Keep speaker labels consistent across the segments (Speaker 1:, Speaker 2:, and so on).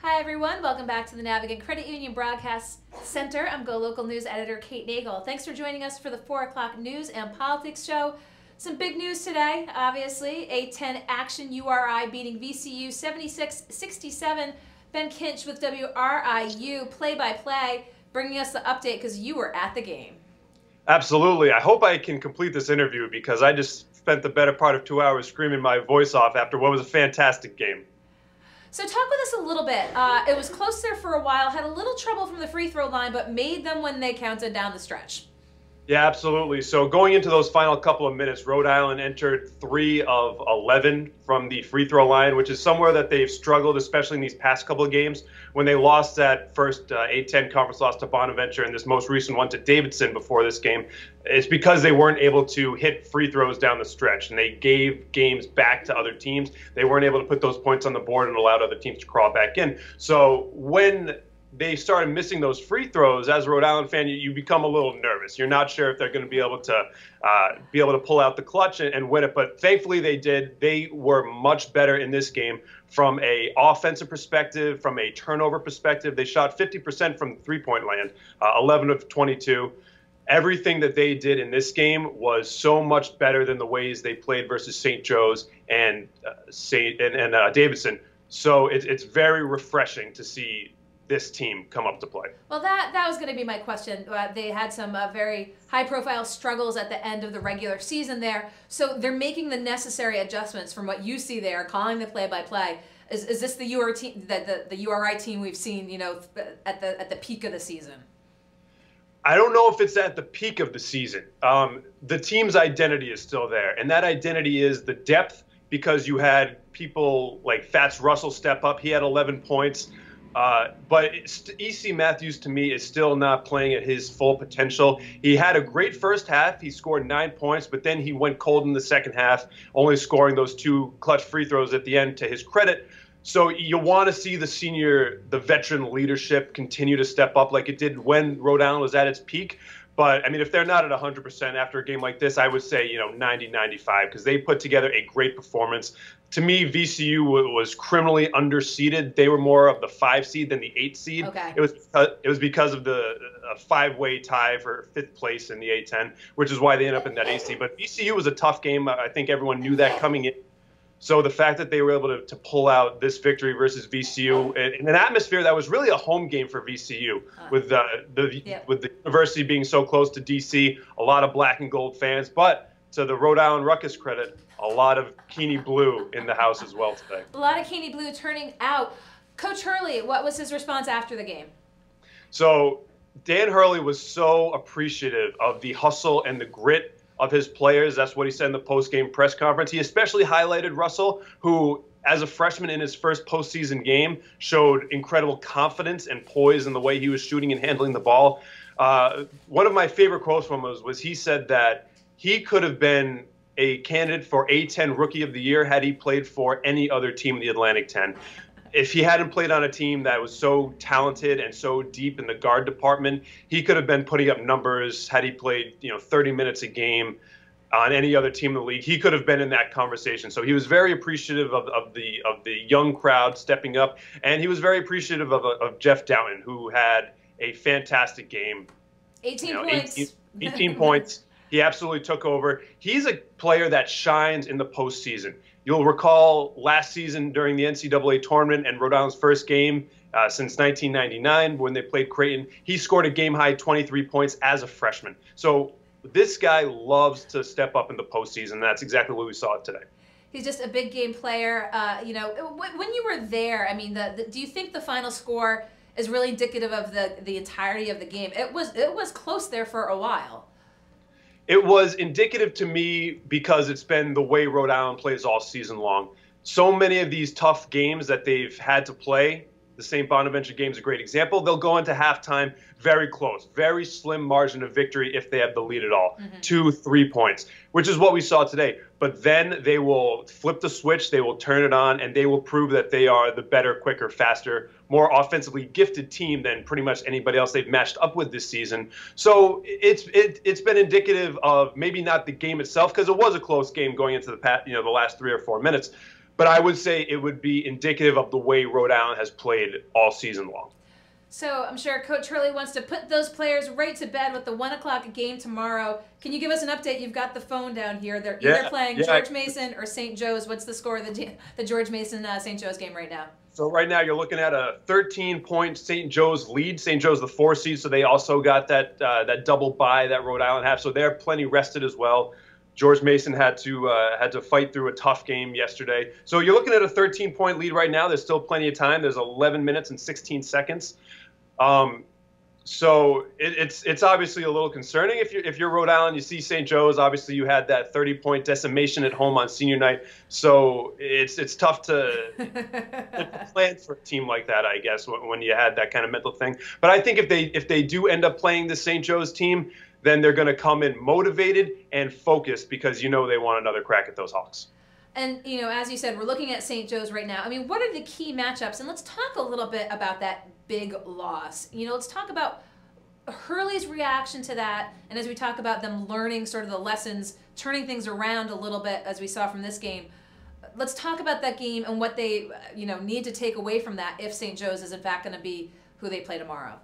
Speaker 1: Hi everyone, welcome back to the Navigant Credit Union Broadcast Center. I'm GoLocal News Editor Kate Nagel. Thanks for joining us for the 4 o'clock news and politics show. Some big news today, obviously. A10 Action URI beating VCU 76-67. Ben Kinch with WRIU play-by-play, bringing us the update because you were at the game.
Speaker 2: Absolutely. I hope I can complete this interview because I just spent the better part of 2 hours screaming my voice off after what was a fantastic game.
Speaker 1: So talk with us a little bit. It was close there for a while, had a little trouble from the free throw line, but made them when they counted down the stretch.
Speaker 2: Yeah, absolutely. So going into those final couple of minutes, Rhode Island entered 3 of 11 from the free throw line, which is somewhere that they've struggled, especially in these past couple of games. When they lost that first A10 conference loss to Bonaventure and this most recent one to Davidson before this game, it's because they weren't able to hit free throws down the stretch, and they gave games back to other teams. They weren't able to put those points on the board and allowed other teams to crawl back in. So when they started missing those free throws, as a Rhode Island fan, you become a little nervous. You're not sure if they're going to be able to pull out the clutch and win it. But thankfully they did. They were much better in this game from a offensive perspective, from a turnover perspective. They shot 50% from three-point land, 11 of 22. Everything that they did in this game was so much better than the ways they played versus St. Joe's and Davidson. So it's very refreshing to see this team come up to play.
Speaker 1: Well, that was going to be my question. They had some very high-profile struggles at the end of the regular season there, so they're making the necessary adjustments from what you see there, calling the play-by-play. Is this the URI team we've seen, at the peak of the season?
Speaker 2: I don't know if it's at the peak of the season. The team's identity is still there, and that identity is the depth, because you had people like Fats Russell step up. He had 11 points. But E.C. Matthews, to me, is still not playing at his full potential. He had a great first half. He scored 9 points, but then he went cold in the second half, only scoring those 2 clutch free throws at the end, to his credit. So you want to see the veteran leadership continue to step up like it did when Rhode Island was at its peak. But, I mean, if they're not at 100% after a game like this, I would say, 90, 95, because they put together a great performance. To me, VCU was criminally underseeded. They were more of the 5 seed than the 8 seed.
Speaker 1: Okay.
Speaker 2: It was because of the 5-way tie for 5th place in the A10, which is why they ended up in that 8 seed. But VCU was a tough game. I think everyone knew that coming in. So the fact that they were able to pull out this victory versus VCU in an atmosphere that was really a home game for VCU, with the university being so close to DC, a lot of black and gold fans, but to the Rhode Island Ruckus credit, a lot of Keeney Blue in the house as well today.
Speaker 1: A lot of Keeney Blue turning out. Coach Hurley, what was his response after the game?
Speaker 2: So Dan Hurley was so appreciative of the hustle and the grit of his players. That's what he said in the post-game press conference. He especially highlighted Russell, who, as a freshman in his first postseason game, showed incredible confidence and poise in the way he was shooting and handling the ball. One of my favorite quotes from him was he said that he could have been a candidate for A10 Rookie of the Year had he played for any other team in the Atlantic 10. If he hadn't played on a team that was so talented and so deep in the guard department, he could have been putting up numbers had he played, 30 minutes a game on any other team in the league. He could have been in that conversation. So he was very appreciative of the young crowd stepping up, and he was very appreciative of Jeff Doughton, who had a fantastic game.
Speaker 1: 18 points.
Speaker 2: 18 points. He absolutely took over. He's a player that shines in the postseason. You'll recall last season during the NCAA tournament and Rhode Island's first game since 1999 when they played Creighton, he scored a game-high 23 points as a freshman. So this guy loves to step up in the postseason. That's exactly what we saw today.
Speaker 1: He's just a big game player. When you were there, I mean, do you think the final score is really indicative of the entirety of the game? It was close there for a while.
Speaker 2: It was indicative to me because it's been the way Rhode Island plays all season long. So many of these tough games that they've had to play, the St. Bonaventure game is a great example. They'll go into halftime very close, very slim margin of victory if they have the lead at all, 2-3 points, which is what we saw today. But then they will flip the switch, they will turn it on, and they will prove that they are the better, quicker, faster, more offensively gifted team than pretty much anybody else they've matched up with this season. So it's been indicative of maybe not the game itself, because it was a close game going into the last 3 or 4 minutes. But I would say it would be indicative of the way Rhode Island has played all season long.
Speaker 1: So I'm sure Coach Hurley wants to put those players right to bed with the 1 o'clock game tomorrow. Can you give us an update? You've got the phone down here. They're either playing George Mason or St. Joe's. What's the score of the George Mason St. Joe's game right now?
Speaker 2: So right now you're looking at a 13-point St. Joe's lead. St. Joe's the 4 seed, so they also got that double bye that Rhode Island have. So they're plenty rested as well. George Mason had to fight through a tough game yesterday. So you're looking at a 13-point lead right now. There's still plenty of time. There's 11 minutes and 16 seconds. So it's obviously a little concerning if you're Rhode Island. You see St. Joe's. Obviously, you had that 30-point decimation at home on senior night. So it's tough to plan for a team like that, I guess, when you had that kind of mental thing. But I think if they do end up playing the St. Joe's team, then they're going to come in motivated and focused because they want another crack at those Hawks.
Speaker 1: And, as you said, we're looking at St. Joe's right now. I mean, what are the key matchups? And let's talk a little bit about that big loss. Let's talk about Hurley's reaction to that. And as we talk about them learning sort of the lessons, turning things around a little bit, as we saw from this game, let's talk about that game and what they, need to take away from that if St. Joe's is, in fact, going to be who they play tomorrow.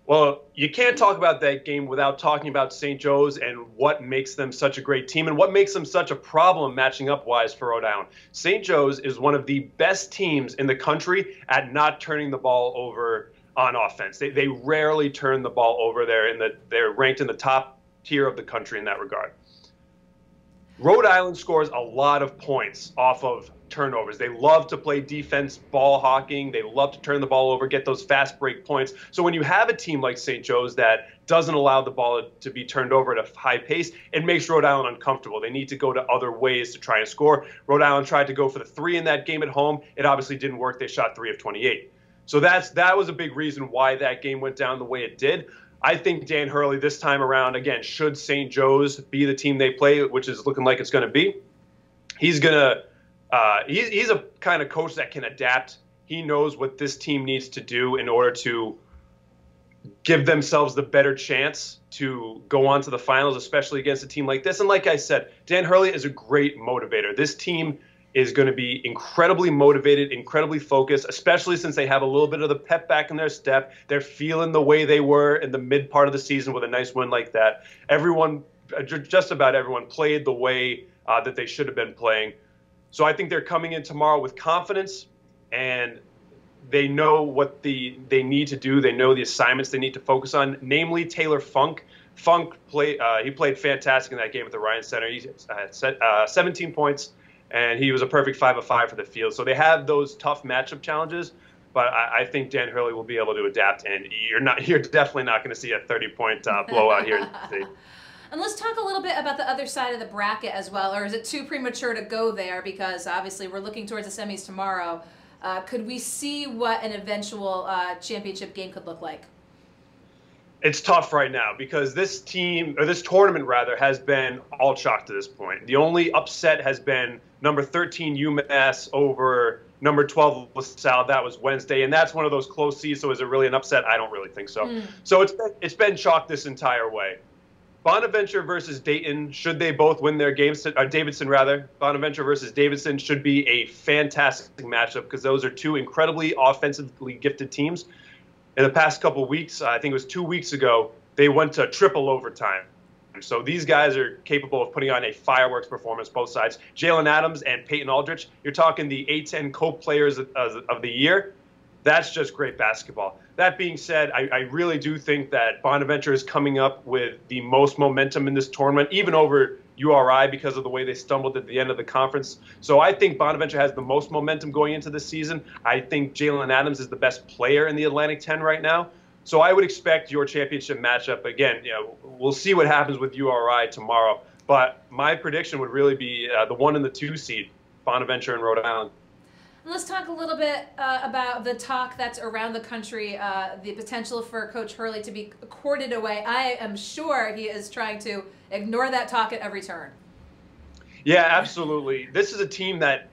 Speaker 2: Well, you can't talk about that game without talking about St. Joe's and what makes them such a great team and what makes them such a problem matching up-wise for Rhode Island. St. Joe's is one of the best teams in the country at not turning the ball over on offense. They rarely turn the ball over. They're ranked in the top tier of the country in that regard. Rhode Island scores a lot of points off of turnovers. They love to play defense, ball hawking. They love to turn the ball over, get those fast break points. So when you have a team like St. Joe's that doesn't allow the ball to be turned over at a high pace, it makes Rhode Island uncomfortable. They need to go to other ways to try and score. Rhode Island tried to go for the 3 in that game at home. It obviously didn't work. They shot 3 of 28. So that was a big reason why that game went down the way it did. I think Dan Hurley this time around, again, should St. Joe's be the team they play, which is looking like it's going to be, he's a kind of coach that can adapt. He knows what this team needs to do in order to give themselves the better chance to go on to the finals, especially against a team like this. And like I said, Dan Hurley is a great motivator. This team is going to be incredibly motivated, incredibly focused, especially since they have a little bit of the pep back in their step. They're feeling the way they were in the mid part of the season with a nice win like that. Just about everyone played the way that they should have been playing. So I think they're coming in tomorrow with confidence, and they know what they need to do. They know the assignments they need to focus on, namely Taylor Funk. He played fantastic in that game at the Ryan Center. He had 17 points. And he was a perfect 5 of 5 for the field. So they have those tough matchup challenges, but I think Dan Hurley will be able to adapt. And you're definitely not going to see a 30-point blowout here.
Speaker 1: And let's talk a little bit about the other side of the bracket as well. Or is it too premature to go there? Because obviously we're looking towards the semis tomorrow. Could we see what an eventual championship game could look like?
Speaker 2: It's tough right now because this tournament rather, has been all chalk to this point. The only upset has been number 13 UMass over number 12 LaSalle. That was Wednesday, and that's one of those close seeds. So is it really an upset? I don't really think so. So it's been chalk this entire way. Bonaventure versus Dayton, should they both win their games, Davidson rather, Bonaventure versus Davidson should be a fantastic matchup because those are two incredibly offensively gifted teams. In the past couple of weeks, I think it was 2 weeks ago, they went to triple overtime. So these guys are capable of putting on a fireworks performance, both sides. Jalen Adams and Peyton Aldrich, you're talking the A-10 co-players of the year. That's just great basketball. That being said, I really do think that Bonaventure is coming up with the most momentum in this tournament, even over URI because of the way they stumbled at the end of the conference. So I think Bonaventure has the most momentum going into this season. I think Jalen Adams is the best player in the Atlantic 10 right now. So I would expect your championship matchup. Again, we'll see what happens with URI tomorrow. But my prediction would really be the 1 and the 2 seed, Bonaventure and Rhode Island.
Speaker 1: Let's talk a little bit about the talk that's around the country, the potential for Coach Hurley to be courted away. I am sure he is trying to ignore that talk at every turn. Yeah,
Speaker 2: absolutely. This is a team that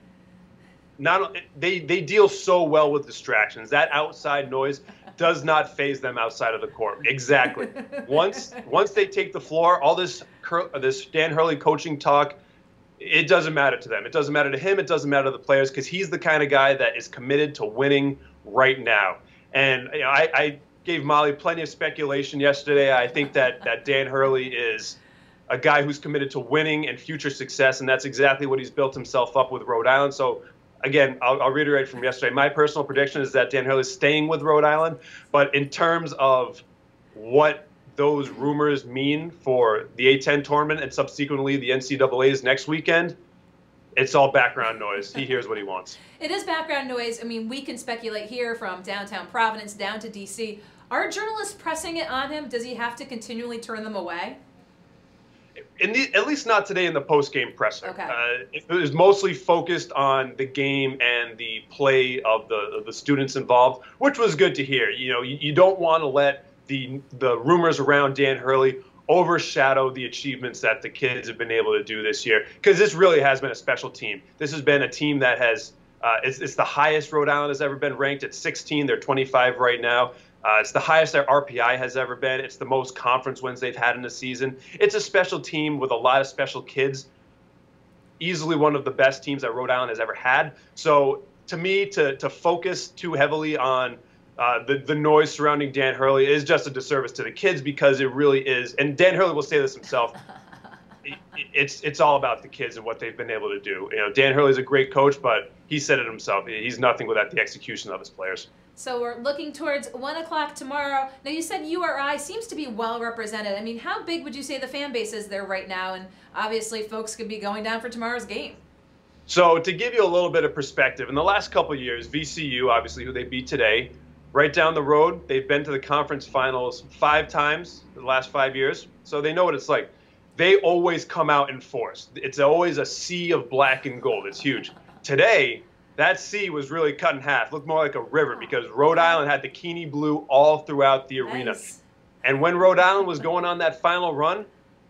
Speaker 2: they deal so well with distractions. That outside noise does not faze them outside of the court. Exactly. Once they take the floor, all this Dan Hurley coaching talk it doesn't matter to them. It doesn't matter to him. It doesn't matter to the players because he's the kind of guy that is committed to winning right now. And I gave Molly plenty of speculation yesterday. I think that Dan Hurley is a guy who's committed to winning and future success, and that's exactly what he's built himself up with Rhode Island. So, again, I'll reiterate from yesterday. My personal prediction is that Dan Hurley is staying with Rhode Island. But in terms of what those rumors mean for the A-10 tournament and subsequently the NCAA's next weekend, it's all background noise. He hears what he wants.
Speaker 1: It is background noise. I mean, we can speculate here from downtown Providence down to D.C. Are journalists pressing it on him? Does he have to continually turn them away?
Speaker 2: At least not today in the post-game presser.
Speaker 1: Okay.
Speaker 2: It was mostly focused on the game and the play of the students involved, which was good to hear. You know, you don't want to let the rumors around Dan Hurley overshadow the achievements that the kids have been able to do this year, because this really has been a special team. This has been a team that has it's the highest Rhode Island has ever been ranked at 16. They're 25 right now. It's the highest their RPI has ever been. It's the most conference wins they've had in a season. It's a special team with a lot of special kids. Easily one of the best teams that Rhode Island has ever had. So to me, to focus too heavily on the noise surrounding Dan Hurley is just a disservice to the kids, because it really is. And Dan Hurley will say this himself. It's all about the kids and what they've been able to do. You know, Dan Hurley's a great coach, but he said it himself. He's nothing without the execution of his players.
Speaker 1: So we're looking towards 1 o'clock tomorrow. Now, you said URI seems to be well represented. I mean, how big would you say the fan base is there right now? And obviously, folks could be going down for tomorrow's game.
Speaker 2: So to give you a little bit of perspective, in the last couple of years, VCU, obviously, who they beat today, right down the road, they've been to the conference finals 5 times in the last 5 years. So they know what it's like. They always come out in force. It's always a sea of black and gold. It's huge. Today, that sea was really cut in half. Looked more like a river, because Rhode Island had the Keene blue all throughout the arena.
Speaker 1: Nice.
Speaker 2: And when Rhode Island was going on that final run,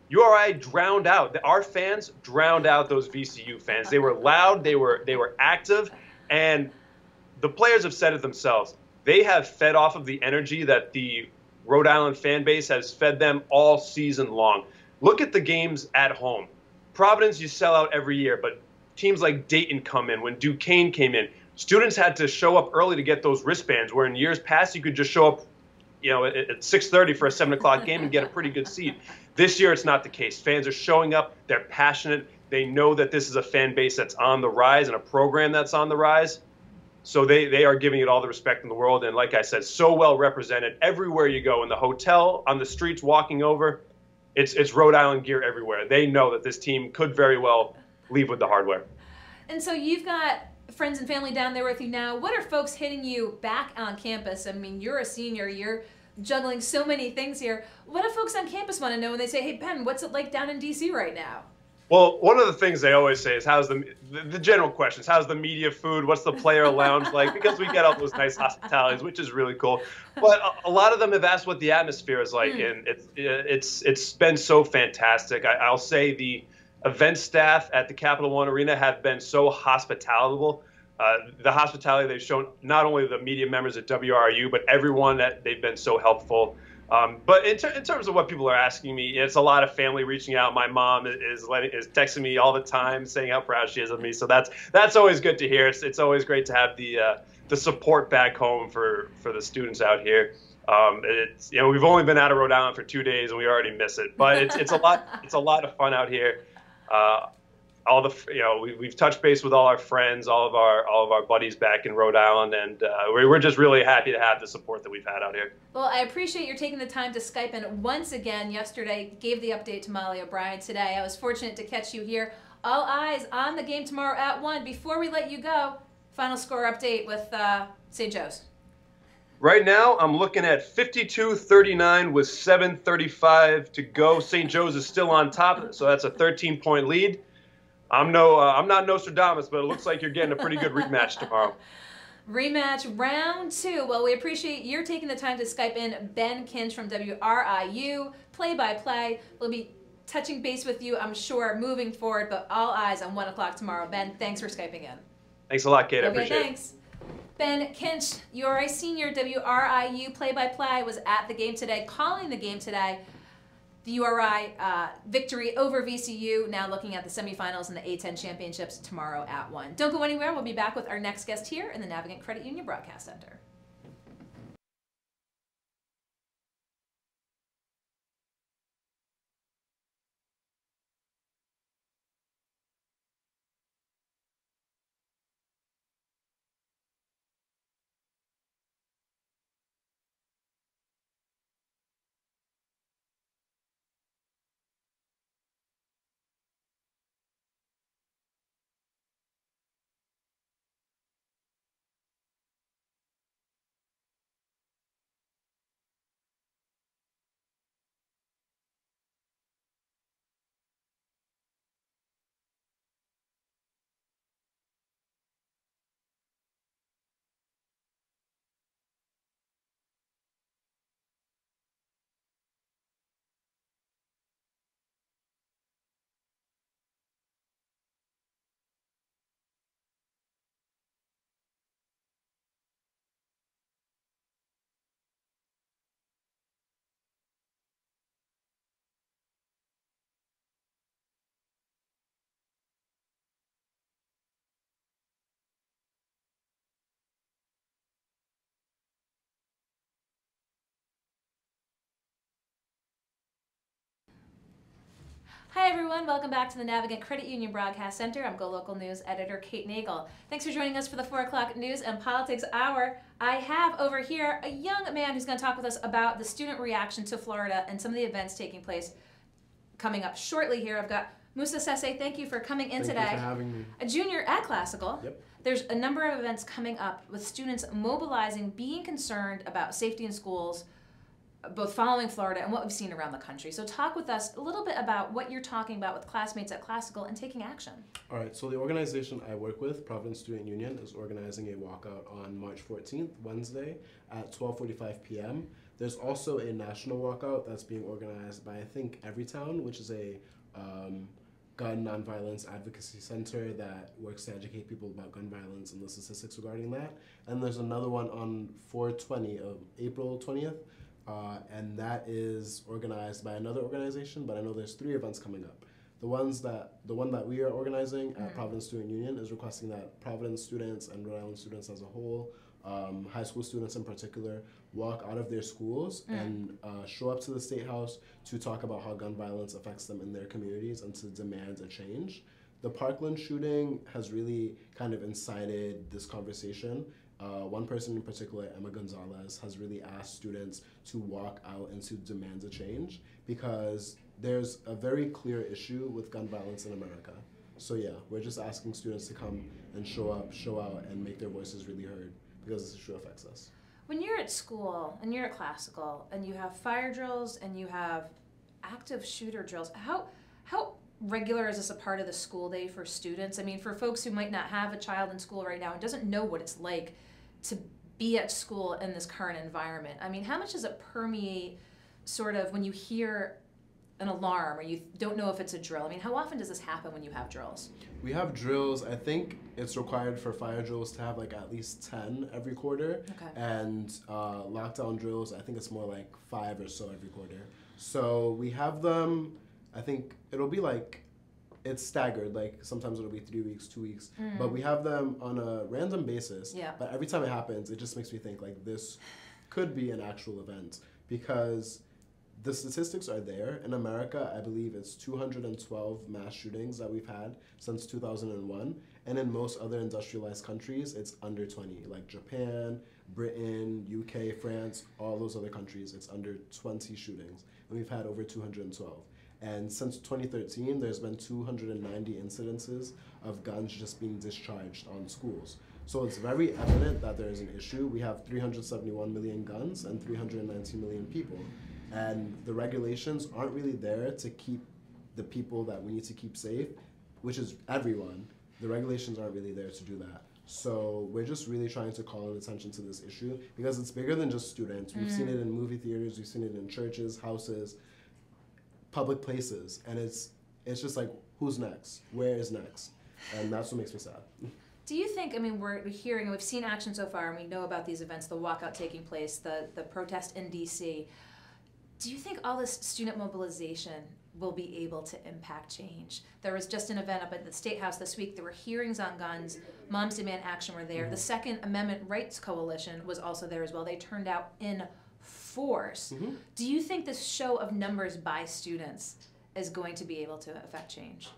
Speaker 2: URI drowned out. Our fans drowned out those VCU fans. They were loud. They were active. And the players have said it themselves. They have fed off of the energy that the Rhode Island fan base has fed them all season long. Look at the games at home. Providence, you sell out every year, but teams like Dayton come in. When Duquesne came in, students had to show up early to get those wristbands, where in years past you could just show up, you know, at 6:30 for a 7 o'clock game and get a pretty good seat. This year it's not the case. Fans are showing up. They're passionate. They know that this is a fan base that's on the rise and a program that's on the rise. So they are giving it all the respect in the world. And like I said, so well represented everywhere you go, in the hotel, on the streets, walking over. It's Rhode Island gear everywhere. They know that this team could very well leave with the hardware.
Speaker 1: And so you've got friends and family down there with you now. What are folks hitting you back on campus? I mean, you're a senior. You're juggling so many things here. What do folks on campus want to know when they say, hey, Ben, what's it like down in D.C. right now?
Speaker 2: Well, one of the things they always say is, how's the general questions, how's the media food, what's the player lounge like? Because we get all those nice hospitalities, which is really cool. But a lot of them have asked what the atmosphere is like, and it's been so fantastic. I'll say the event staff at the Capital One Arena have been so hospitable. The hospitality they've shown, not only the media members at WRU, but everyone, that they've been so helpful. But in terms of what people are asking me, it's a lot of family reaching out. My mom is texting me all the time, saying how proud she is of me. So that's always good to hear. It's always great to have the support back home for the students out here. It's, you know, we've only been out of Rhode Island for 2 days and we already miss it. But it's a lot of fun out here. We've touched base with all our friends, all of our buddies back in Rhode Island, and we're just really happy to have the support that we've had out here.
Speaker 1: Well, I appreciate your taking the time to Skype in once again. Yesterday, gave the update to Molly O'Brien. Today, I was fortunate to catch you here. All eyes on the game tomorrow at 1. Before we let you go, final score update with St. Joe's.
Speaker 2: Right now, I'm looking at 52-39 with 7:35 to go. St. Joe's is still on top, so that's a 13-point lead. I'm not Nostradamus, but it looks like you're getting a pretty good rematch tomorrow.
Speaker 1: Rematch round 2. Well, we appreciate your taking the time to Skype in Ben Kinch from WRIU, play-by-play. We'll be touching base with you, I'm sure, moving forward, but all eyes on 1 o'clock tomorrow. Ben, thanks for Skyping in.
Speaker 2: Thanks a lot, Kate. I appreciate
Speaker 1: thanks. Ben Kinch, URI senior, WRIU play-by-play, was at the game today, calling the game today. the URI victory over VCU, now looking at the semifinals and the A10 championships tomorrow at 1. Don't go anywhere. We'll be back with our next guest here in the Navigant Credit Union Broadcast Center. Hi everyone, welcome back to the Navigant Credit Union Broadcast Center. I'm GoLocal News editor Kate Nagel. Thanks for joining us for the 4 o'clock News and Politics Hour. I have over here a young man who's going to talk with us about the student reaction to Florida and some of the events taking place coming up shortly here. I've got Musa Sese, thank you for coming in today.
Speaker 3: Thank you for having me.
Speaker 1: A junior at Classical.
Speaker 3: Yep.
Speaker 1: There's a number of events coming up with students mobilizing, being concerned about safety in schools, both following Florida and what we've seen around the country. So talk with us a little bit about what you're talking about with classmates at Classical and taking action.
Speaker 3: All right, so the organization I work with, Providence Student Union, is organizing a walkout on March 14th, Wednesday, at 12:45 p.m. There's also a national walkout that's being organized by, I think, Everytown, which is a gun nonviolence advocacy center that works to educate people about gun violence and the statistics regarding that. And there's another one on 4/20 of April 20th, and that is organized by another organization, but I know there's 3 events coming up. The one that we are organizing at Providence Student Union is requesting that Providence students and Rhode Island students as a whole, high school students in particular, walk out of their schools and show up to the State House to talk about how gun violence affects them in their communities and to demand a change. The Parkland shooting has really kind of incited this conversation. One person in particular, Emma Gonzalez, has really asked students to walk out and to demand a change because there's a very clear issue with gun violence in America. So yeah, we're just asking students to come and show up, show out, and make their voices really heard because this issue affects us.
Speaker 1: When you're at school and you're at Classical and you have fire drills and you have active shooter drills, how regular is this a part of the school day for students? I mean, for folks who might not have a child in school right now and doesn't know what it's like to be at school in this current environment, I mean, how much does it permeate sort of when you hear an alarm or you don't know if it's a drill? I mean, how often does this happen when you have drills?
Speaker 3: We have drills. I think it's required for fire drills to have like at least 10 every quarter.
Speaker 1: Okay.
Speaker 3: And lockdown drills, I think it's more like 5 or so every quarter. So we have them, I think it'll be like, it's staggered, like sometimes it'll be 3 weeks, 2 weeks, but we have them on a random basis.
Speaker 1: Yeah.
Speaker 3: But every time it happens, it just makes me think like this could be an actual event because the statistics are there. In America, I believe it's 212 mass shootings that we've had since 2001. And in most other industrialized countries, it's under 20, like Japan, Britain, UK, France, all those other countries, it's under 20 shootings. And we've had over 212. And since 2013, there's been 290 incidences of guns just being discharged on schools. So it's very evident that there is an issue. We have 371 million guns and 319 million people. And the regulations aren't really there to keep the people that we need to keep safe, which is everyone. The regulations aren't really there to do that. So we're just really trying to call attention to this issue because it's bigger than just students. We've seen it in movie theaters, we've seen it in churches, houses, public places, and it's just like, who's next? Where is next? And that's what makes me sad.
Speaker 1: Do you think, I mean, we're hearing, we've seen action so far, and we know about these events, the walkout taking place, the protest in D.C. Do you think all this student mobilization will be able to impact change? There was just an event up at the State House this week. There were hearings on guns. Moms Demand Action were there. The Second Amendment Rights Coalition was also there as well. They turned out in force. Do you think this show of numbers by students is going to be able to affect change?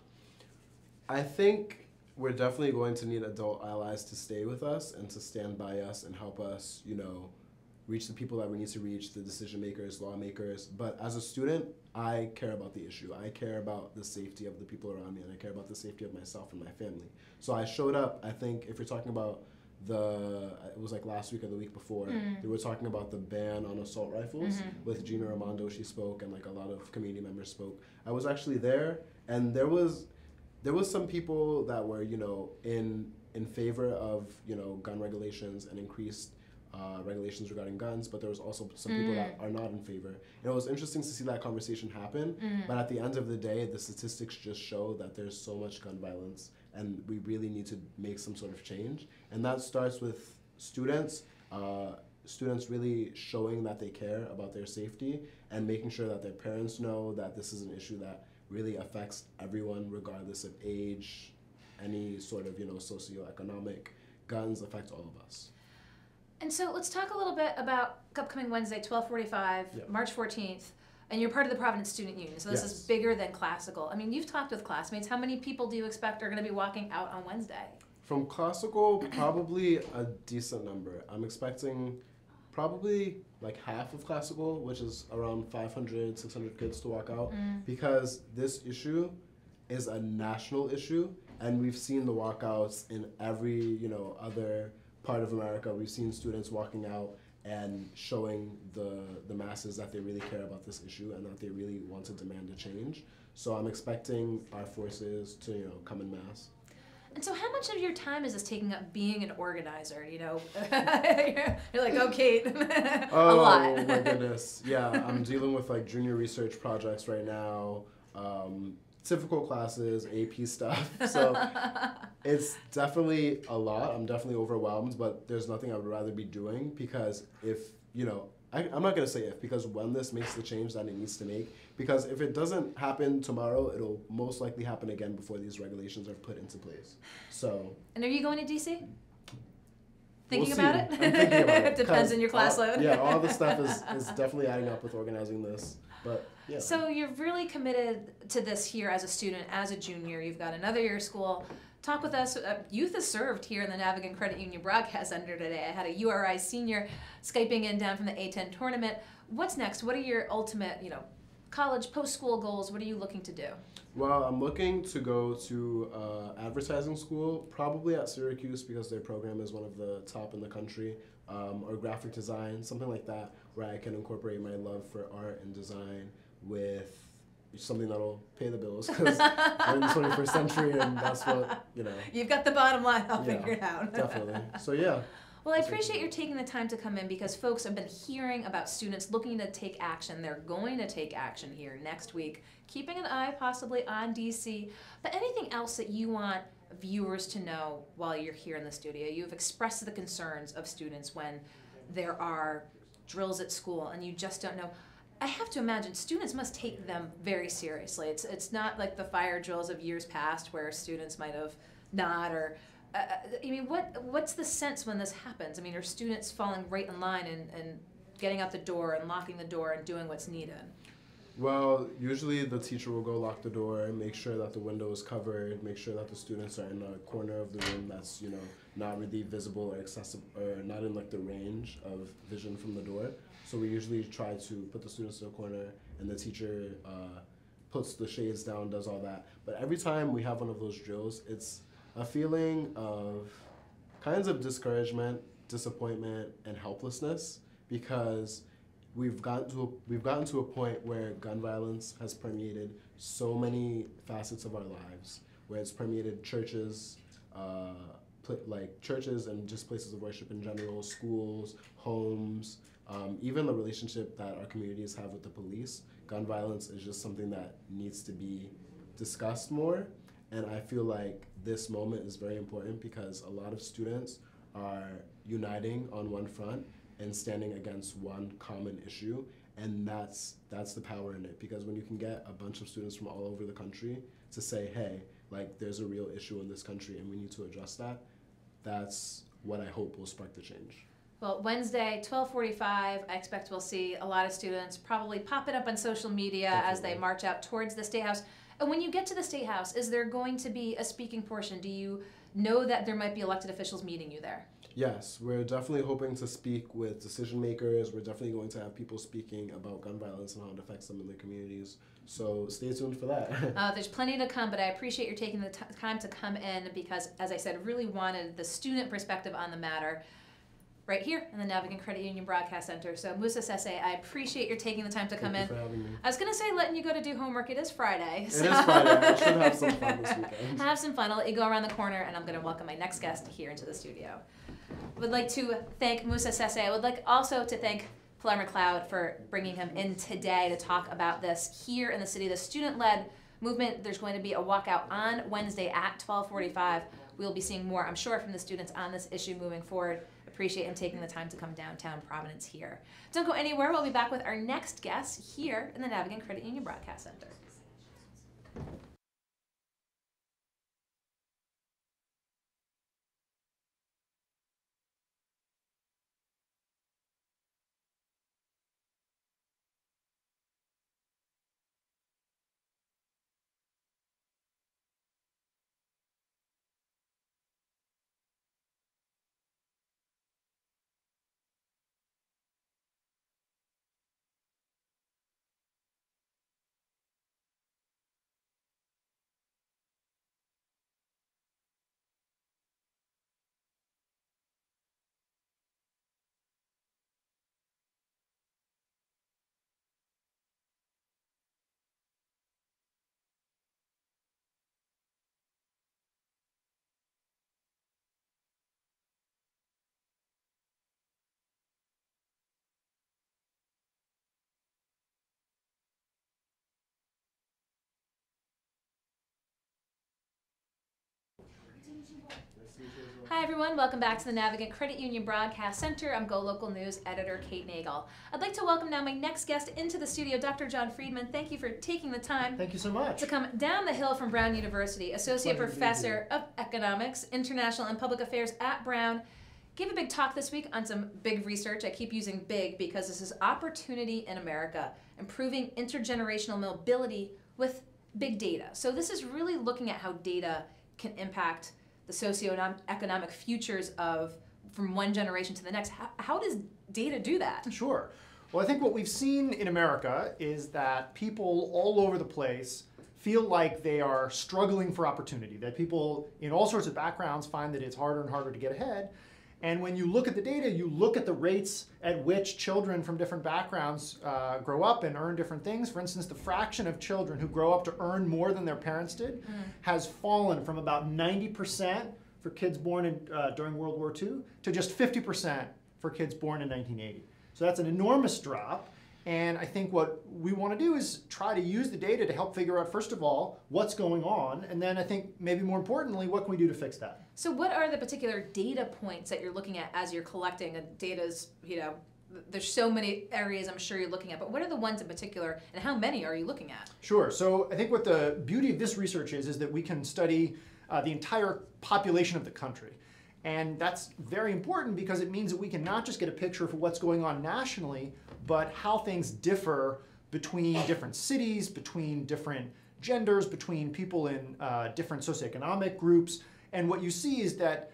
Speaker 3: I think we're definitely going to need adult allies to stay with us and to stand by us and help us, reach the people that we need to reach, the decision makers, lawmakers. But as a student, I care about the issue. I care about the safety of the people around me, and I care about the safety of myself and my family. So I showed up, I think, if you're talking about it was like last week or the week before, they were talking about the ban on assault rifles with Gina Raimondo. She spoke, and like a lot of community members spoke. I was actually there, and there was some people that were, in favor of, gun regulations and increased regulations regarding guns, but there was also some people that are not in favor. And it was interesting to see that conversation happen, but at the end of the day, the statistics just show that there's so much gun violence, and we really need to make some sort of change. And that starts with students really showing that they care about their safety and making sure that their parents know that this is an issue that really affects everyone regardless of age, any sort of, socioeconomic. Guns affect all of us.
Speaker 1: And so let's talk a little bit about upcoming Wednesday, 12:45, March 14th, and you're part of the Providence Student Union, so this is bigger than classical. I mean, you've talked with classmates. How many people do you expect are going to be walking out on Wednesday?
Speaker 3: From classical, probably a decent number. I'm expecting probably like half of classical, which is around 500, 600 kids to walk out, because this issue is a national issue, and we've seen the walkouts in every, other part of America. We've seen students walking out and showing the masses that they really care about this issue and that they really want to demand a change. So I'm expecting our forces to, come in mass.
Speaker 1: And so how much of your time is this taking up being an organizer, You're like, oh, Kate, a lot.
Speaker 3: Oh, my goodness. Yeah, I'm dealing with, like, junior research projects right now, typical classes, AP stuff. So it's definitely a lot. I'm definitely overwhelmed, but there's nothing I would rather be doing, because if, I'm not going to say if, because when this makes the change that it needs to make, because if it doesn't happen tomorrow, it'll most likely happen again before these regulations are put into place. So.
Speaker 1: And are you going to D.C.? Thinking
Speaker 3: we'll
Speaker 1: about it?
Speaker 3: I'm thinking about it.
Speaker 1: Depends on your class load.
Speaker 3: Yeah, all the stuff is definitely adding up with organizing this. But yeah.
Speaker 1: So you're really committed to this here as a student, as a junior. You've got another year of school. Talk with us. Youth is served here in the Navigant Credit Union broadcast center today. I had a URI senior Skyping in down from the A10 tournament. What's next? What are your ultimate, college, post-school goals? What are you looking to do?
Speaker 3: Well, I'm looking to go to advertising school, probably at Syracuse, because their program is one of the top in the country, or graphic design, something like that, where I can incorporate my love for art and design with something that'll pay the bills, because we're in the 21st century, and that's what,
Speaker 1: You've got the bottom line all figured out.
Speaker 3: Definitely. So, yeah.
Speaker 1: Well, I appreciate you taking the time to come in, because folks have been hearing about students looking to take action. They're going to take action here next week, keeping an eye possibly on DC. But anything else that you want viewers to know while you're here in the studio? You've expressed the concerns of students when there are drills at school and you just don't know. I have to imagine students must take them very seriously. It's not like the fire drills of years past where students might have not, or what's the sense when this happens? I mean, are students falling right in line and getting out the door and locking the door and doing what's needed?
Speaker 3: Well, usually the teacher will go lock the door, make sure that the window is covered, make sure that the students are in a corner of the room that's, not really visible or accessible, or not in like the range of vision from the door. So we usually try to put the students in a corner, and the teacher puts the shades down, does all that. But every time we have one of those drills, it's a feeling of kinds of discouragement, disappointment, and helplessness, because we've gotten to a point where gun violence has permeated so many facets of our lives, where it's permeated churches, churches and just places of worship in general, schools, homes, even the relationship that our communities have with the police. Gun violence is just something that needs to be discussed more, and I feel like this moment is very important because a lot of students are uniting on one front and standing against one common issue, And that's the power in it, because when you can get a bunch of students from all over the country to say, hey, like, there's a real issue in this country and we need to address that, that's what I hope will spark the change.
Speaker 1: Well, Wednesday, 12:45, I expect we'll see a lot of students probably popping up on social media as they march out towards the State House. And when you get to the State House, is there going to be a speaking portion? Do you know that there might be elected officials meeting you there?
Speaker 3: Yes, we're definitely hoping to speak with decision makers. We're definitely going to have people speaking about gun violence and how it affects them in their communities. So stay tuned for that.
Speaker 1: There's plenty to come, but I appreciate your taking the time to come in because, as I said, really wanted the student perspective on the matter right here in the Navigant Credit Union Broadcast Center. So Musa Sese, I appreciate your taking the time to come in.
Speaker 3: Thank you for having me.
Speaker 1: I was going to say letting you go to do homework. It is Friday.
Speaker 3: So. It is Friday. I should have some fun this weekend.
Speaker 1: Have some fun. I'll let you go around the corner, and I'm going to welcome my next guest here into the studio. I would like to thank Musa Sese. I would like also to thank Pilar McLeod for bringing him in today to talk about this here in the city, the student-led movement. There's going to be a walkout on Wednesday at 12:45. We'll be seeing more, I'm sure, from the students on this issue moving forward. Appreciate him taking the time to come downtown Providence here. Don't go anywhere. We'll be back with our next guest here in the Navigant Credit Union Broadcast Center. Hi everyone, welcome back to the Navigant Credit Union Broadcast Center. I'm GoLocal News editor Kate Nagel. I'd like to welcome now my next guest into the studio, Dr. John Friedman. Thank you for taking the time.
Speaker 4: Thank you so much.
Speaker 1: To come down the hill from Brown University, Associate Professor of Economics, International and Public Affairs at Brown. Gave a big talk this week on some big research. I keep using big because this is Opportunity in America, improving intergenerational mobility with big data. So this is really looking at how data can impact the socioeconomic futures of from one generation to the next. How does data do that?
Speaker 4: Sure. Well, I think what we've seen in America is that people all over the place feel like they are struggling for opportunity, that people in all sorts of backgrounds find that it's harder and harder to get ahead. And when you look at the data, you look at the rates at which children from different backgrounds grow up and earn different things. For instance, the fraction of children who grow up to earn more than their parents did has fallen from about 90% for kids born during World War II to just 50% for kids born in 1980. So that's an enormous drop. And I think what we want to do is try to use the data to help figure out, first of all, what's going on, and then I think maybe more importantly, what can we do to fix that?
Speaker 1: So what are the particular data points that you're looking at as you're collecting? And data's, there's so many areas I'm sure you're looking at, but what are the ones in particular, and how many are you looking at?
Speaker 4: Sure. So I think what the beauty of this research is that we can study the entire population of the country. And that's very important because it means that we can not just get a picture for what's going on nationally, but how things differ between different cities, between different genders, between people in different socioeconomic groups. And what you see is that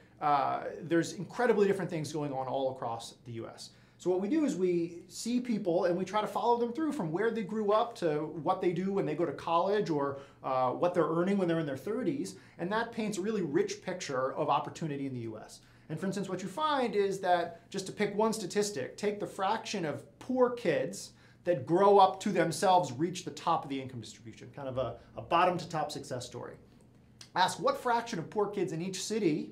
Speaker 4: there's incredibly different things going on all across the US. So what we do is we see people and we try to follow them through from where they grew up to what they do when they go to college or what they're earning when they're in their 30s. And that paints a really rich picture of opportunity in the US. And for instance, what you find is that, just to pick one statistic, take the fraction of poor kids that grow up to themselves reach the top of the income distribution, kind of a bottom to top success story. Ask what fraction of poor kids in each city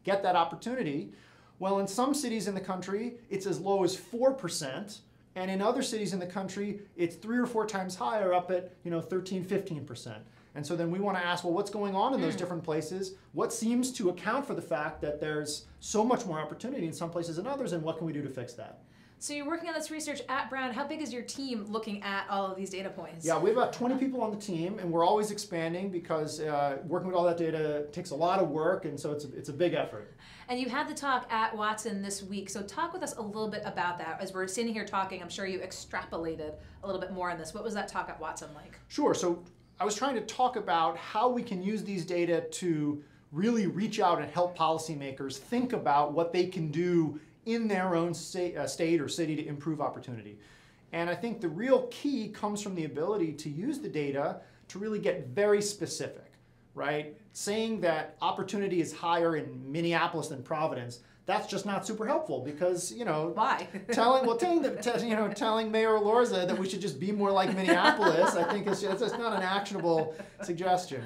Speaker 4: get that opportunity. Well, in some cities in the country, it's as low as 4%, and in other cities in the country, it's 3 or 4 times higher, up at 13, 15%. And so then we want to ask, well, what's going on in those different places? What seems to account for the fact that there's so much more opportunity in some places than others, and what can we do to fix that?
Speaker 1: So you're working on this research at Brown. How big is your team looking at all of these data points?
Speaker 4: Yeah, we have about 20 people on the team, and we're always expanding because working with all that data takes a lot of work, and so it's a big effort.
Speaker 1: And you had the talk at Watson this week, so talk with us a little bit about that. As we're sitting here talking, I'm sure you extrapolated a little bit more on this. What was that talk at Watson like?
Speaker 4: Sure, so I was trying to talk about how we can use these data to really reach out and help policymakers think about what they can do in their own state or city to improve opportunity. And I think the real key comes from the ability to use the data to really get very specific, right? Saying that opportunity is higher in Minneapolis than Providence, that's just not super helpful because,
Speaker 1: why?
Speaker 4: telling Mayor Lorza that we should just be more like Minneapolis, I think it's not an actionable suggestion.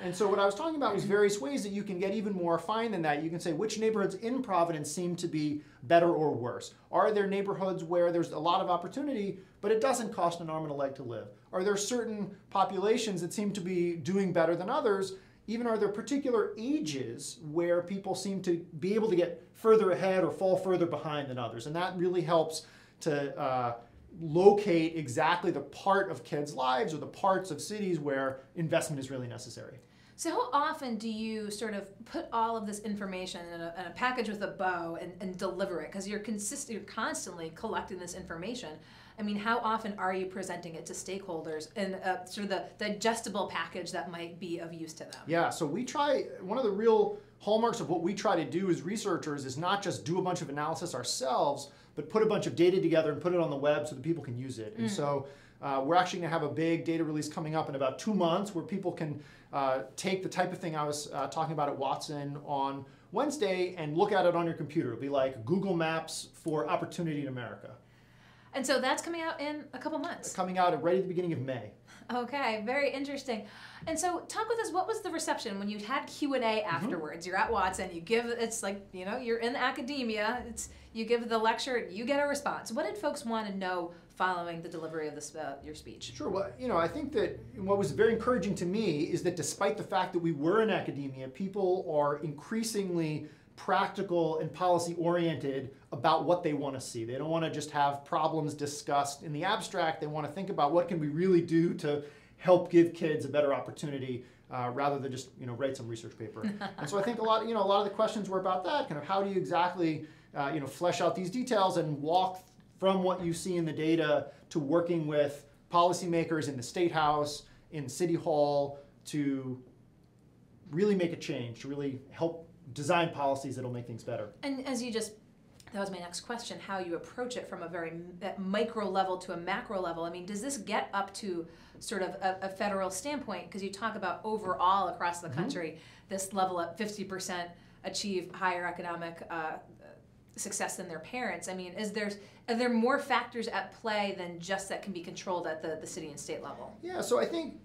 Speaker 4: And so what I was talking about was various ways that you can get even more fine than that. You can say which neighborhoods in Providence seem to be better or worse. Are there neighborhoods where there's a lot of opportunity, but it doesn't cost an arm and a leg to live? Are there certain populations that seem to be doing better than others? Even are there particular ages where people seem to be able to get further ahead or fall further behind than others? And that really helps to locate exactly the part of kids' lives or the parts of cities where investment is really necessary.
Speaker 1: So how often do you sort of put all of this information in a package with a bow and deliver it? Because you're constantly collecting this information. I mean, how often are you presenting it to stakeholders in sort of the digestible package that might be of use to them?
Speaker 4: Yeah, so one of the real hallmarks of what we try to do as researchers is not just do a bunch of analysis ourselves, but put a bunch of data together and put it on the web so that people can use it. And so we're actually going to have a big data release coming up in about 2 months where people can take the type of thing I was talking about at Watson on Wednesday and look at it on your computer. It'll be like Google Maps for opportunity in America.
Speaker 1: And so that's coming out in a couple months.
Speaker 4: Coming out right at the beginning of May.
Speaker 1: Okay, very interesting. And so talk with us, what was the reception when you had Q&A afterwards? You're at Watson, it's like, you're in academia, you give the lecture, you get a response. What did folks want to know following the delivery of your speech?
Speaker 4: Sure, well, I think that what was very encouraging to me is that despite the fact that we were in academia, people are increasingly practical and policy oriented about what they want to see. They don't want to just have problems discussed in the abstract. They want to think about what can we really do to help give kids a better opportunity rather than just write some research paper. And so I think a lot of the questions were about that, kind of how do you exactly flesh out these details and walk from what you see in the data to working with policymakers in the State House, in City Hall to really make a change, to really help design policies that'll make things better.
Speaker 1: And that was my next question, how you approach it from a very micro level to a macro level. I mean, does this get up to sort of a federal standpoint? Because you talk about overall across the country, this level at 50% achieve higher economic success than their parents. I mean, are there more factors at play than just that can be controlled at the city and state level?
Speaker 4: Yeah, so I think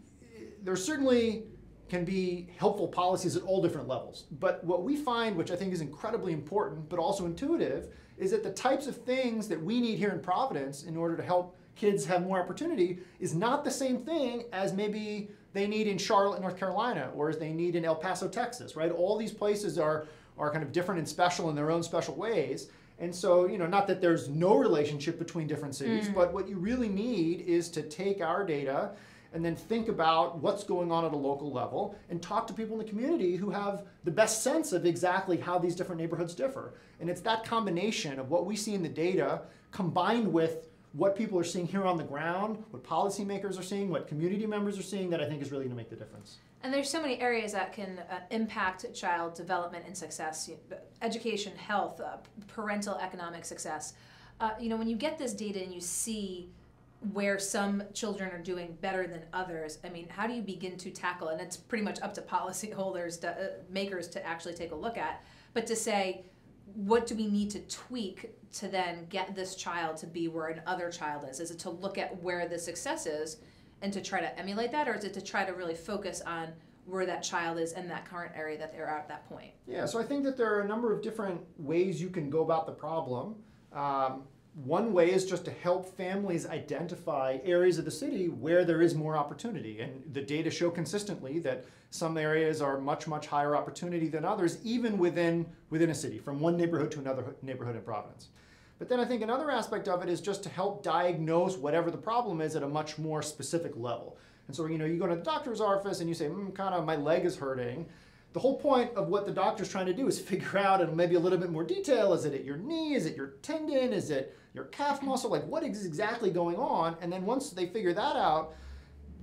Speaker 4: there certainly can be helpful policies at all different levels. But what we find, which I think is incredibly important, but also intuitive, is that the types of things that we need here in Providence in order to help kids have more opportunity is not the same thing as maybe they need in Charlotte, North Carolina, or as they need in El Paso, Texas, right? All these places are kind of different and special in their own special ways. And so, not that there's no relationship between different cities, but what you really need is to take our data and then think about what's going on at a local level and talk to people in the community who have the best sense of exactly how these different neighborhoods differ. And it's that combination of what we see in the data combined with what people are seeing here on the ground, what policymakers are seeing, what community members are seeing that I think is really going to make the difference.
Speaker 1: And there's so many areas that can impact child development and success, education, health, parental economic success. When you get this data and you see where some children are doing better than others, I mean, how do you begin to tackle, and it's pretty much up to policyholders, makers to actually take a look at, but to say, what do we need to tweak to then get this child to be where another child is? Is it to look at where the success is and to try to emulate that, or is it to try to really focus on where that child is in that current area that they're at that point?
Speaker 4: Yeah, so I think that there are a number of different ways you can go about the problem. One way is just to help families identify areas of the city where there is more opportunity. And the data show consistently that some areas are much, much higher opportunity than others, even within a city, from one neighborhood to another neighborhood in Providence. But then I think another aspect of it is just to help diagnose whatever the problem is at a much more specific level. And so, you know, you go to the doctor's office and you say, kind of my leg is hurting. The whole point of what the doctor's trying to do is figure out in maybe a little bit more detail, is it at your knee, is it your tendon, is it your calf muscle, like what is exactly going on? And then once they figure that out,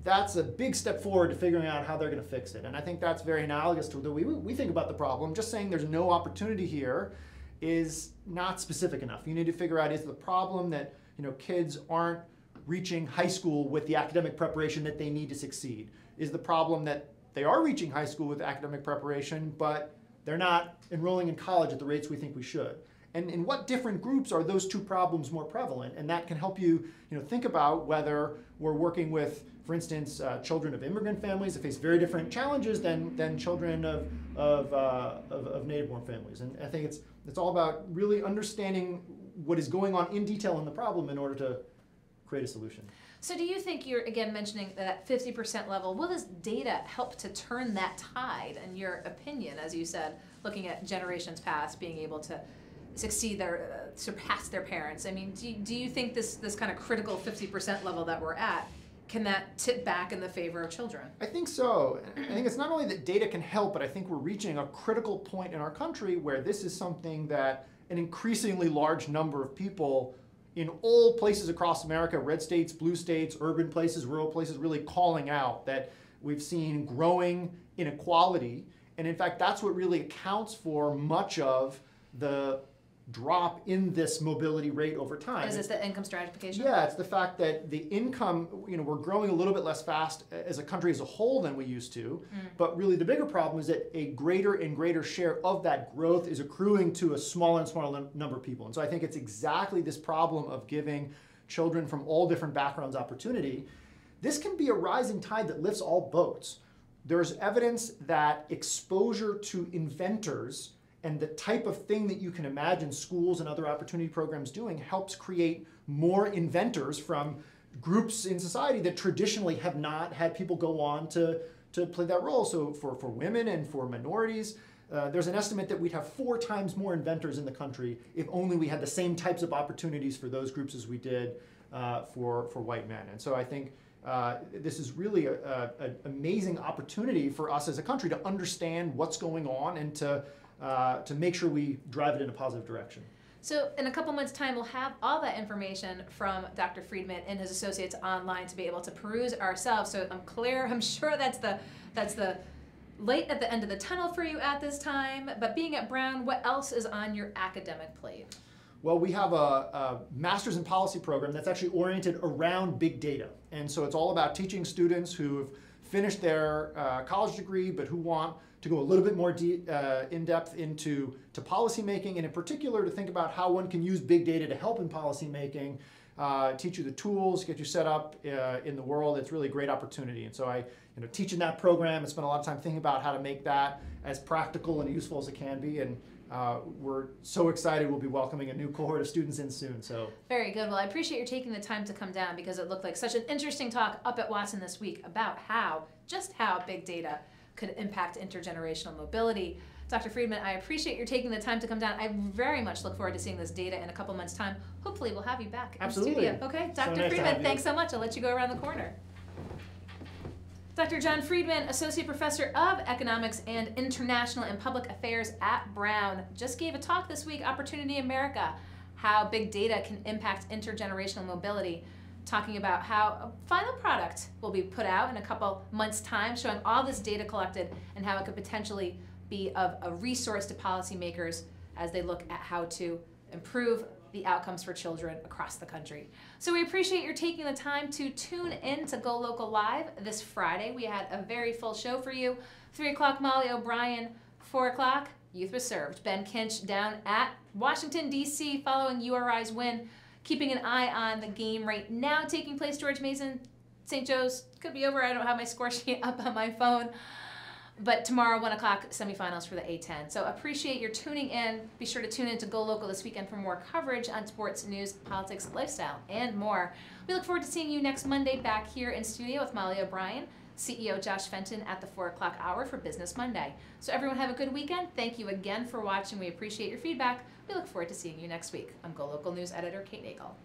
Speaker 4: that's a big step forward to figuring out how they're going to fix it. And I think that's very analogous to the way we think about the problem. Just saying there's no opportunity here is not specific enough. You need to figure out, is the problem that, you know, kids aren't reaching high school with the academic preparation that they need to succeed? Is the problem that they are reaching high school with academic preparation, but they're not enrolling in college at the rates we think we should? And in what different groups are those two problems more prevalent? And that can help you, think about whether we're working with, for instance, children of immigrant families that face very different challenges than children of native-born families. And I think it's all about really understanding what is going on in detail in the problem in order to create a solution.
Speaker 1: So do you think, you're again mentioning that 50% level, will this data help to turn that tide, in your opinion, as you said, looking at generations past, being able to succeed surpass their parents? I mean, do you think this kind of critical 50% level that we're at, can that tip back in the favor of children? I
Speaker 4: think so. I think it's not only that data can help, but I think we're reaching a critical point in our country where this is something that an increasingly large number of people in all places across America, red states, blue states, urban places, rural places, really calling out that we've seen growing inequality. And in fact, that's what really accounts for much of the drop in this mobility rate over time.
Speaker 1: Is this the income stratification?
Speaker 4: Yeah, it's the fact that the income, we're growing a little bit less fast as a country as a whole than we used to, but really the bigger problem is that a greater and greater share of that growth is accruing to a smaller and smaller number of people. And so I think it's exactly this problem of giving children from all different backgrounds opportunity. This can be a rising tide that lifts all boats. There's evidence that exposure to inventors and the type of thing that you can imagine schools and other opportunity programs doing helps create more inventors from groups in society that traditionally have not had people go on to play that role. So for women and for minorities, there's an estimate that we'd have 4 times more inventors in the country if only we had the same types of opportunities for those groups as we did for white men. And so I think this is really an amazing opportunity for us as a country to understand what's going on and to make sure we drive it in a positive direction.
Speaker 1: So in a couple months' time, we'll have all that information from Dr. Friedman and his associates online to be able to peruse ourselves. So I'm sure that's the light at the end of the tunnel for you at this time. But being at Brown, what else is on your academic plate?
Speaker 4: Well, we have a Master's in Policy program that's actually oriented around big data. And so it's all about teaching students who've finished their college degree but who want to go a little bit more in-depth into policy making, and in particular to think about how one can use big data to help in policy making, teach you the tools, get you set up in the world. It's really a great opportunity. And so I teach in that program and spend a lot of time thinking about how to make that as practical and useful as it can be. And we're so excited we'll be welcoming a new cohort of students in soon. So
Speaker 1: very good. Well, I appreciate you taking the time to come down, because it looked like such an interesting talk up at Watson this week about just how big data could impact intergenerational mobility. Dr. Friedman, I appreciate your taking the time to come down. I very much look forward to seeing this data in a couple months' time. Hopefully we'll have you back in the studio. Okay, Dr.
Speaker 4: Nice
Speaker 1: Friedman, thanks so much. I'll let you go around the corner. Dr. John Friedman, Associate Professor of Economics and International and Public Affairs at Brown, just gave a talk this week, Opportunity America, how big data can impact intergenerational mobility, talking about how a final product will be put out in a couple months' time, showing all this data collected and how it could potentially be of a resource to policymakers as they look at how to improve the outcomes for children across the country. So we appreciate your taking the time to tune in to Go Local Live this Friday. We had a very full show for you. 3 o'clock, Molly O'Brien. 4 o'clock, Youth Was Served. Ben Kinch down at Washington, D.C. following URI's win. Keeping an eye on the game right now taking place, George Mason, St. Joe's. Could be over. I don't have my score sheet up on my phone. But tomorrow, 1 o'clock, semifinals for the A10. So appreciate your tuning in. Be sure to tune in to Go Local this weekend for more coverage on sports, news, politics, lifestyle, and more. We look forward to seeing you next Monday back here in studio with Molly O'Brien, CEO Josh Fenton at the 4 o'clock hour for Business Monday. So everyone have a good weekend. Thank you again for watching. We appreciate your feedback. We look forward to seeing you next week. I'm GoLocal News editor Kate Nagel.